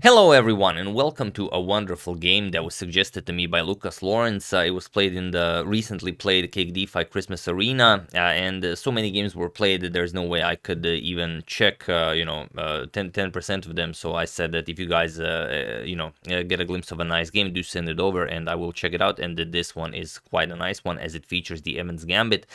Hello everyone and welcome to a wonderful game that was suggested to me by Lucas Lawrence. It was played in the recently played Cake DeFi Christmas Arena, and so many games were played that there's no way I could even check 10% of them. So I said that if you guys get a glimpse of a nice game, do send it over and I will check it out. And this one is quite a nice one as it features the Evans Gambit.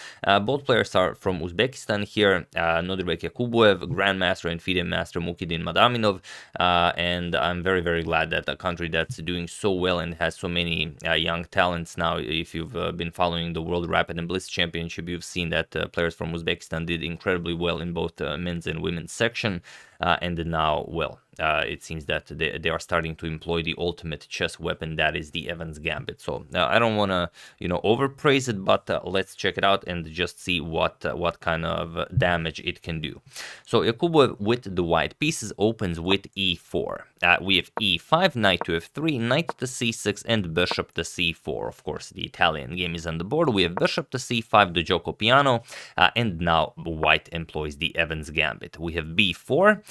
Both players are from Uzbekistan here, Nodirbek Yakubuev, Grandmaster and FIDE Master Mukidin Madaminov, and I'm very, very glad that a country that's doing so well and has so many young talents now. If you've been following the World Rapid and Blitz Championship, you've seen that players from Uzbekistan did incredibly well in both men's and women's section. And now, well, it seems that they are starting to employ the ultimate chess weapon, that is the Evans Gambit. So I don't want to, overpraise it, but let's check it out and just see what kind of damage it can do. So Yakubu with the white pieces opens with e4. We have e5, knight to f3, knight to c6, and bishop to c4. Of course, the Italian game is on the board. We have bishop to c5, the Gioco piano, and now white employs the Evans Gambit. We have b4.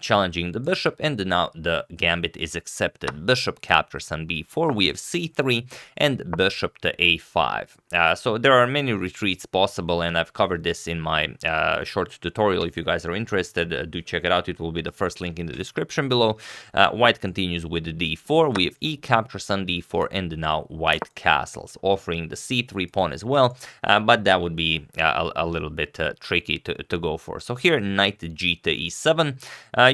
Challenging the bishop, and now the gambit is accepted. Bishop captures on b4, we have c3, and bishop to a5. So there are many retreats possible, and I've covered this in my short tutorial. If you guys are interested, do check it out. It will be the first link in the description below. White continues with the d4, we have e captures on d4, and now white castles, offering the c3 pawn as well, but that would be a little bit tricky to go for. So here, knight g to e7.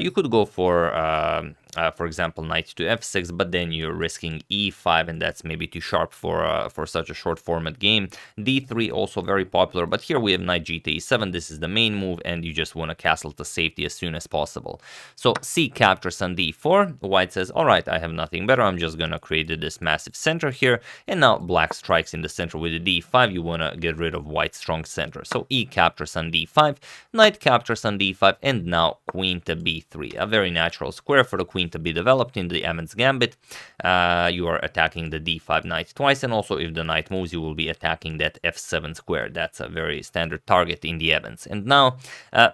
You could go for example, knight to f6, but then you're risking e5, and that's maybe too sharp for such a short format game. d3 also very popular, but here we have knight g to e7. This is the main move, and you just want to castle to safety as soon as possible. So c captures on d4. White says, all right, I have nothing better. I'm just gonna create this massive center here, and now black strikes in the center with the d5. You want to get rid of white's strong center. So e captures on d5, knight captures on d5, and now queen to b3. A very natural square for the queen to be developed in the Evans Gambit. You are attacking the d5 knight twice, and also if the knight moves, you will be attacking that f7 square. That's a very standard target in the Evans. And now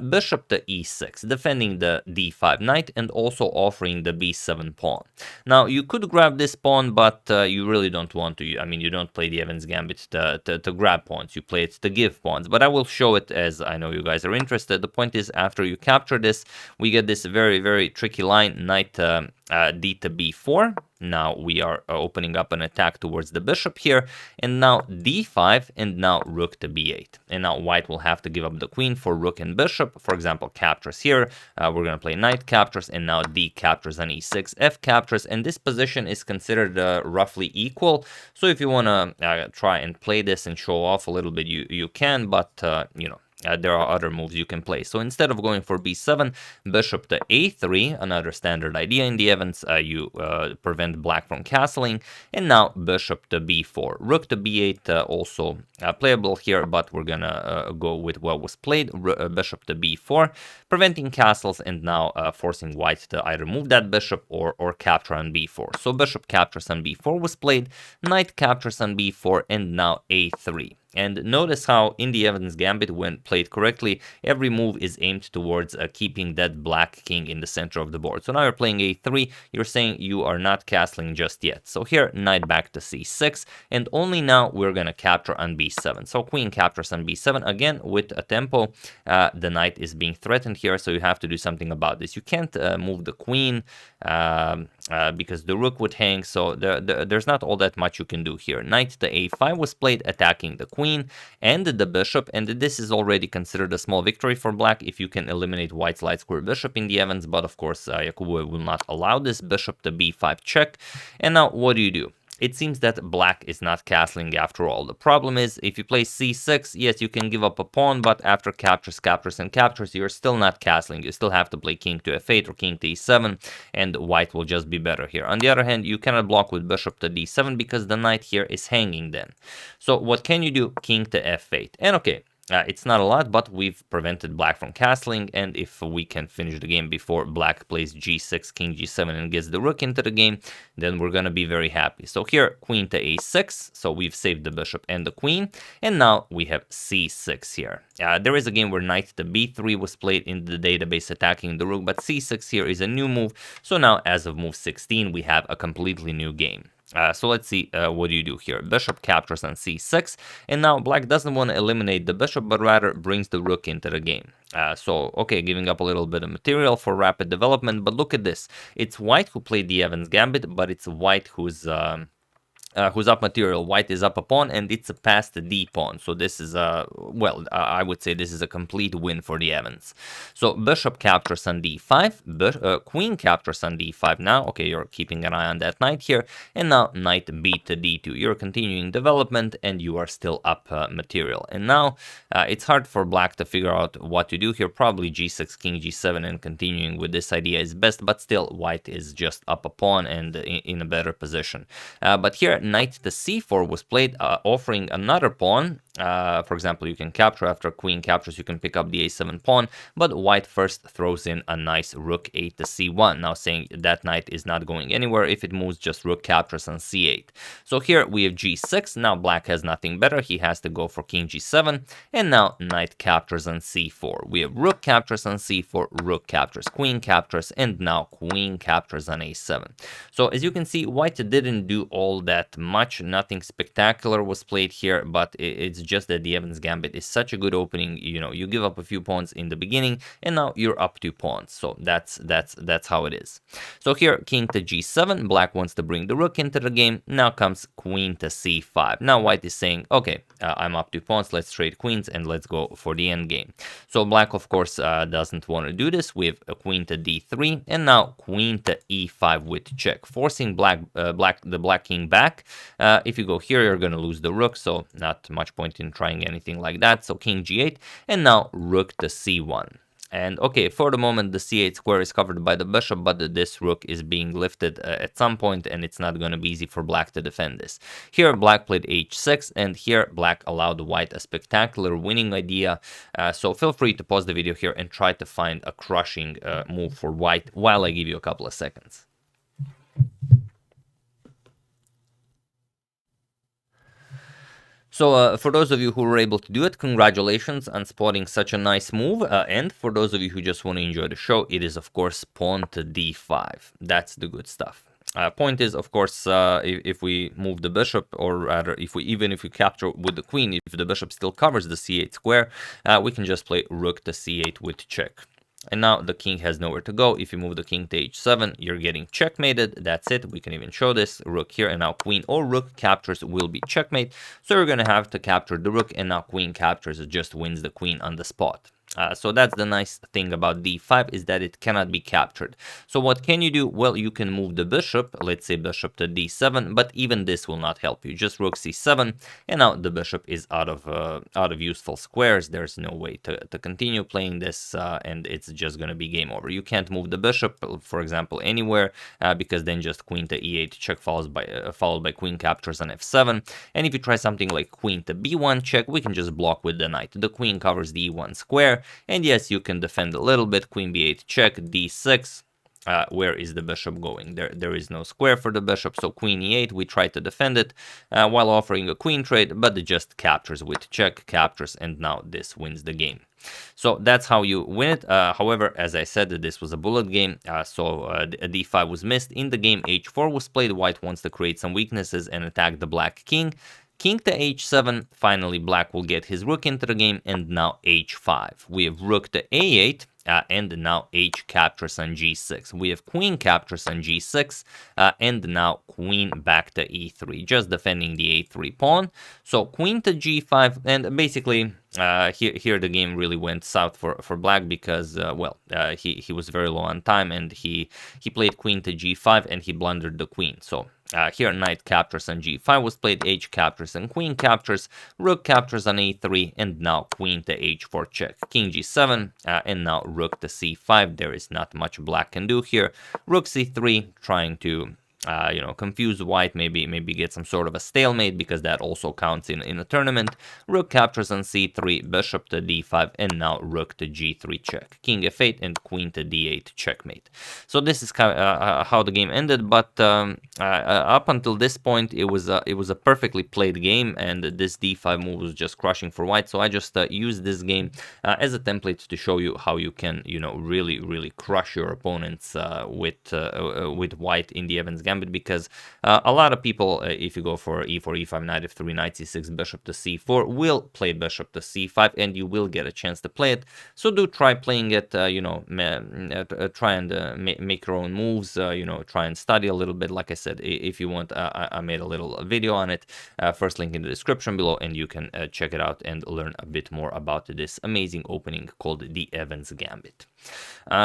bishop to e6, defending the d5 knight and also offering the b7 pawn. Now you could grab this pawn, but you really don't want to. I mean, you don't play the Evans Gambit to grab pawns. You play it to give pawns. But I will show it, as I know you guys are interested. The point is, after you capture this, we get this very, very tricky line, knight d to b4. Now we are opening up an attack towards the bishop here, and now d5, and now rook to b8. And now white will have to give up the queen for rook and bishop. For example, captures here. We're going to play knight captures, and now d captures on e6, f captures, and this position is considered roughly equal. So if you want to try and play this and show off a little bit, you can, but there are other moves you can play. So instead of going for b7, bishop to a3, another standard idea in the Evans, you prevent black from castling, and now bishop to b4. Rook to b8, also playable here, but we're gonna go with what was played, bishop to b4, preventing castles, and now forcing white to either move that bishop or capture on b4. So bishop captures on b4 was played, knight captures on b4, and now a3. And notice how in the Evans Gambit, when played correctly, every move is aimed towards keeping that black king in the center of the board. So now you're playing a3, you're saying you are not castling just yet. So here, knight back to c6, and only now we're going to capture on b7. So queen captures on b7, again with a tempo. The knight is being threatened here, so you have to do something about this. You can't move the queen because the rook would hang, so there's not all that much you can do here. Knight to a5 was played, attacking the queen and the bishop, and this is already considered a small victory for black if you can eliminate white's light square bishop in the Evans, but of course Yakubu will not allow this. Bishop to b5 check, and now what do? It seems that black is not castling after all. The problem is, if you play c6, yes, you can give up a pawn, but after captures, and captures, you're still not castling. You still have to play king to f8 or king to e7, and white will just be better here. On the other hand, you cannot block with bishop to d7 because the knight here is hanging then. So what can you do? King to f8. And okay, It's not a lot, but we've prevented black from castling, and if we can finish the game before black plays g6, king g7, and gets the rook into the game, then we're gonna be very happy. So here, queen to a6, so we've saved the bishop and the queen, and now we have c6 here. There is a game where knight to b3 was played in the database attacking the rook, but c6 here is a new move, so now as of move 16, we have a completely new game. So let's see, what do you do here? Bishop captures on c6, and now black doesn't want to eliminate the bishop, but rather brings the rook into the game. So, okay, giving up a little bit of material for rapid development, but look at this. It's white who played the Evans Gambit, but it's white who's up material. White is up a pawn, and it's a past d pawn. So this is I would say this is a complete win for the Evans. So bishop captures on d5, queen captures on d5 now. Okay, you're keeping an eye on that knight here, and now knight b to d2. You're continuing development, and you are still up material. And now it's hard for black to figure out what to do here. Probably g6, king g7, and continuing with this idea is best, but still white is just up a pawn and in a better position. But here, knight to c4 was played, offering another pawn. For example, you can capture. After queen captures, you can pick up the a7 pawn, but white first throws in a nice rook 8 to c1, now saying that knight is not going anywhere. If it moves, just rook captures on c8. So here we have g6. Now black has nothing better. He has to go for king g7, and now knight captures on c4. We have rook captures on c4, rook captures, queen captures, and now queen captures on a7. So as you can see, white didn't do all that much. Nothing spectacular was played here, but it's just that the Evans Gambit is such a good opening. You know, you give up a few pawns in the beginning, and now you're up 2 pawns. So that's how it is. So here, king to g7. Black wants to bring the rook into the game. Now comes queen to c5. Now white is saying, okay, I'm up 2 pawns. Let's trade queens and let's go for the end game. So black, of course, doesn't want to do this. We have a queen to d3, and now queen to e5 with check, forcing the black king back. If you go here, you're going to lose the rook, so not much point in trying anything like that. So king g8, and now rook to c1. And okay, for the moment, the c8 square is covered by the bishop, but this rook is being lifted at some point, and it's not going to be easy for black to defend this. Here, black played h6, and here, black allowed white a spectacular winning idea. So feel free to pause the video here and try to find a crushing move for white while I give you a couple of seconds. So for those of you who were able to do it, congratulations on spotting such a nice move. And for those of you who just want to enjoy the show, it is, of course, pawn to d5. That's the good stuff. Point is, of course, if we move the bishop, or rather, even if we capture with the queen, if the bishop still covers the c8 square, we can just play rook to c8 with check. And now the king has nowhere to go. If you move the king to h7, you're getting checkmated. That's it. We can even show this. Rook here, and now queen or rook captures will be checkmate. So you're going to have to capture the rook, and now queen captures. It just wins the queen on the spot. So that's the nice thing about d5, is that it cannot be captured. So what can you do? Well, you can move the bishop, let's say bishop to d7, but even this will not help you. Just rook c7, and now the bishop is out of useful squares. There's no way to continue playing this, and it's just going to be game over. You can't move the bishop, for example, anywhere, because then just queen to e8 check followed by queen captures on f7. And if you try something like queen to b1 check, we can just block with the knight. The queen covers the e1 square. And yes, you can defend a little bit. Queen b8 check, d6. Where is the bishop going? There is no square for the bishop, so queen e8, we try to defend it while offering a queen trade, but it just captures with check, captures, and now this wins the game. So that's how you win it. However, as I said, this was a bullet game, so d5 was missed. In the game, h4 was played. White wants to create some weaknesses and attack the black king. King to h7, finally black will get his rook into the game, and now h5. We have rook to a8, and now h captures on g6. We have queen captures on g6, and now queen back to e3, just defending the a3 pawn. So queen to g5, and basically here the game really went south for black, because he was very low on time, and he played queen to g5 and he blundered the queen. So here knight captures on g5 was played, h captures and queen captures, rook captures on a3, and now queen to h4 check, king g7, and now rook to c5. There is not much black can do here. Rook c3, trying to confuse white, maybe get some sort of a stalemate, because that also counts in a tournament. Rook captures on c3, bishop to d5, and now rook to g3 check, king f8, and queen to d8 checkmate. So this is how the game ended, but up until this point, it was a perfectly played game, and this d5 move was just crushing for white. So I just used this game as a template to show you how you can, really crush your opponents with white in the Evans Gambit, because a lot of people, if you go for e4, e5, knight f3, knight c6, bishop to c4, will play bishop to c5, and you will get a chance to play it. So do try playing it, try and make your own moves, try and study a little bit. Like I said, if you want, I made a little video on it, first link in the description below, and you can check it out and learn a bit more about this amazing opening called the Evans Gambit.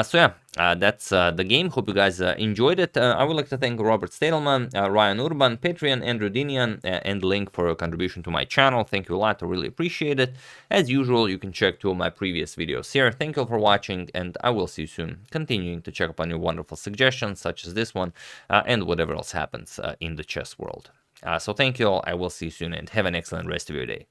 So yeah, that's the game. Hope you guys enjoyed it. I would like to thank Robert Stadelman, Ryan Urban, Patreon, Andrew Dinian, and Link for a contribution to my channel. Thank you a lot. I really appreciate it. As usual, you can check 2 of my previous videos here. Thank you for watching, and I will see you soon, continuing to check up on your wonderful suggestions, such as this one, and whatever else happens in the chess world. So thank you all. I will see you soon, and have an excellent rest of your day.